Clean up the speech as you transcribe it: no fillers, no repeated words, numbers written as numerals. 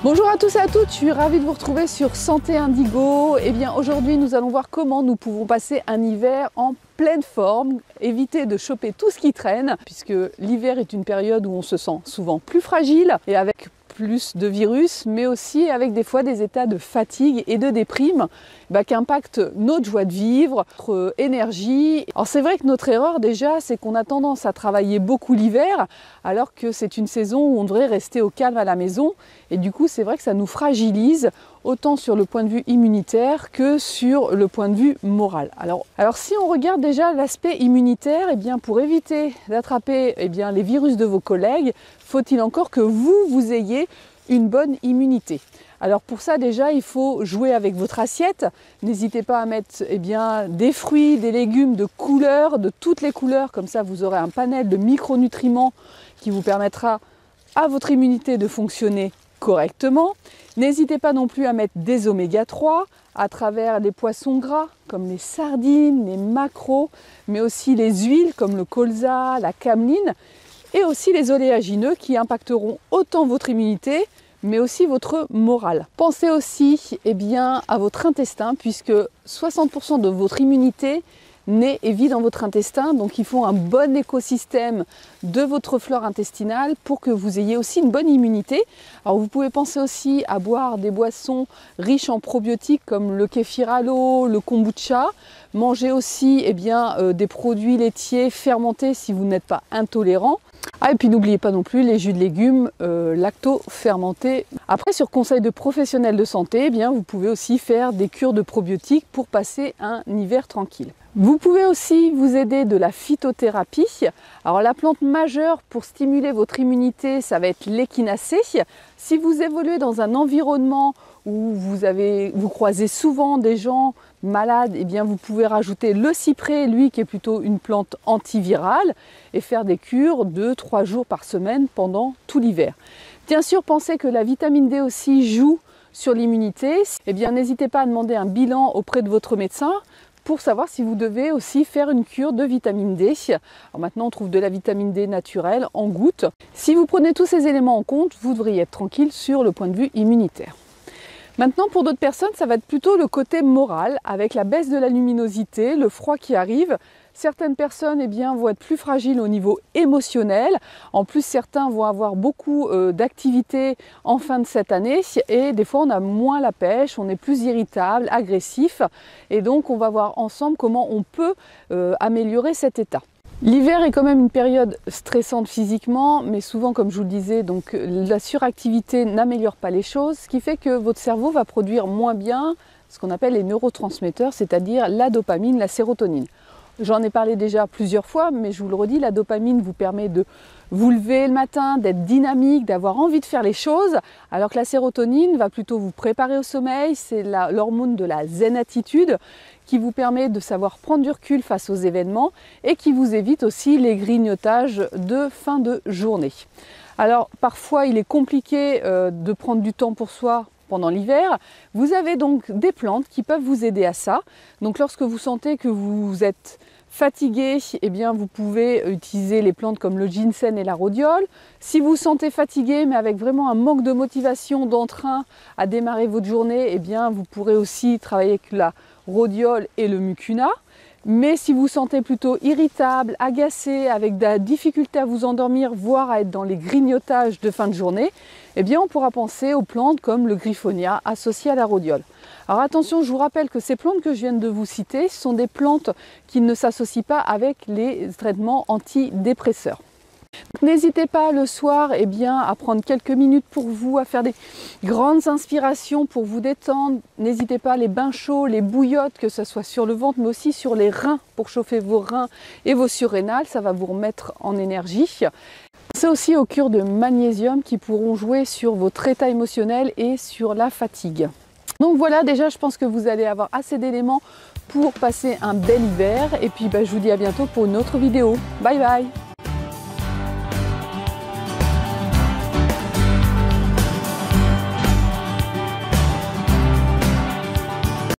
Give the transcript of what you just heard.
Bonjour à tous et à toutes, je suis ravie de vous retrouver sur Santé Indigo. Eh bien aujourd'hui nous allons voir comment nous pouvons passer un hiver en pleine forme, éviter de choper tout ce qui traîne, puisque l'hiver est une période où on se sent souvent plus fragile et avec plus de virus, mais aussi avec des fois des états de fatigue et de déprime qui impactent notre joie de vivre, notre énergie. Alors c'est vrai que notre erreur déjà, c'est qu'on a tendance à travailler beaucoup l'hiver, alors que c'est une saison où on devrait rester au calme à la maison. Et du coup, c'est vrai que ça nous fragilise, autant sur le point de vue immunitaire que sur le point de vue moral. Alors si on regarde déjà l'aspect immunitaire, pour éviter d'attraper les virus de vos collègues, faut-il encore que vous ayez une bonne immunité. Alors pour ça déjà, il faut jouer avec votre assiette. N'hésitez pas à mettre des fruits, des légumes de couleurs, de toutes les couleurs. Comme ça, vous aurez un panel de micronutriments qui vous permettra à votre immunité de fonctionner correctement. N'hésitez pas non plus à mettre des oméga 3 à travers les poissons gras comme les sardines, les maquereaux, mais aussi les huiles comme le colza, la cameline et aussi les oléagineux qui impacteront autant votre immunité mais aussi votre morale. Pensez aussi à votre intestin puisque 60% de votre immunité naît et vit dans votre intestin, donc il faut un bon écosystème de votre flore intestinale pour que vous ayez aussi une bonne immunité. Alors vous pouvez penser aussi à boire des boissons riches en probiotiques comme le kéfir à l'eau, le kombucha. Mangez aussi des produits laitiers fermentés si vous n'êtes pas intolérant. Et puis n'oubliez pas non plus les jus de légumes lacto-fermentés. Après, sur conseil de professionnels de santé, vous pouvez aussi faire des cures de probiotiques pour passer un hiver tranquille. Vous pouvez aussi vous aider de la phytothérapie. Alors la plante majeure pour stimuler votre immunité, ça va être l'échinacée. Si vous évoluez dans un environnement où vous croisez souvent des gens malades, vous pouvez rajouter le cyprès, lui qui est plutôt une plante antivirale, et faire des cures de 3 jours par semaine pendant tout l'hiver. Bien sûr, pensez que la vitamine D aussi joue sur l'immunité. N'hésitez pas à demander un bilan auprès de votre médecin pour savoir si vous devez aussi faire une cure de vitamine D. Alors maintenant, on trouve de la vitamine D naturelle en gouttes. Si vous prenez tous ces éléments en compte, vous devriez être tranquille sur le point de vue immunitaire. Maintenant, pour d'autres personnes, ça va être plutôt le côté moral, avec la baisse de la luminosité, le froid qui arrive. Certaines personnes vont être plus fragiles au niveau émotionnel. En plus, certains vont avoir beaucoup d'activités en fin de cette année et des fois on a moins la pêche, on est plus irritable, agressif et donc on va voir ensemble comment on peut améliorer cet état. L'hiver est quand même une période stressante physiquement, mais souvent, comme je vous le disais, donc la suractivité n'améliore pas les choses, ce qui fait que votre cerveau va produire moins bien ce qu'on appelle les neurotransmetteurs, c'est-à-dire la dopamine, la sérotonine. J'en ai parlé déjà plusieurs fois, mais je vous le redis, la dopamine vous permet de vous lever le matin, d'être dynamique, d'avoir envie de faire les choses, alors que la sérotonine va plutôt vous préparer au sommeil, c'est l'hormone de la zen attitude qui vous permet de savoir prendre du recul face aux événements et qui vous évite aussi les grignotages de fin de journée. Alors parfois il est compliqué de prendre du temps pour soi pendant l'hiver. Vous avez donc des plantes qui peuvent vous aider à ça. Donc lorsque vous sentez que vous êtes fatigué, vous pouvez utiliser les plantes comme le ginseng et la rhodiole. Si vous vous sentez fatigué mais avec vraiment un manque de motivation, d'entrain à démarrer votre journée, vous pourrez aussi travailler avec la rhodiole et le mucuna. Mais si vous vous sentez plutôt irritable, agacé, avec de la difficulté à vous endormir, voire à être dans les grignotages de fin de journée, on pourra penser aux plantes comme le griffonia associé à la rhodiole. Alors attention, je vous rappelle que ces plantes que je viens de vous citer sont des plantes qui ne s'associent pas avec les traitements antidépresseurs. N'hésitez pas le soir à prendre quelques minutes pour vous, à faire des grandes inspirations pour vous détendre. N'hésitez pas les bains chauds, les bouillottes, que ce soit sur le ventre mais aussi sur les reins pour chauffer vos reins et vos surrénales, ça va vous remettre en énergie. Pensez aussi aux cures de magnésium qui pourront jouer sur votre état émotionnel et sur la fatigue. Donc voilà, déjà je pense que vous allez avoir assez d'éléments pour passer un bel hiver et puis je vous dis à bientôt pour une autre vidéo. Bye bye!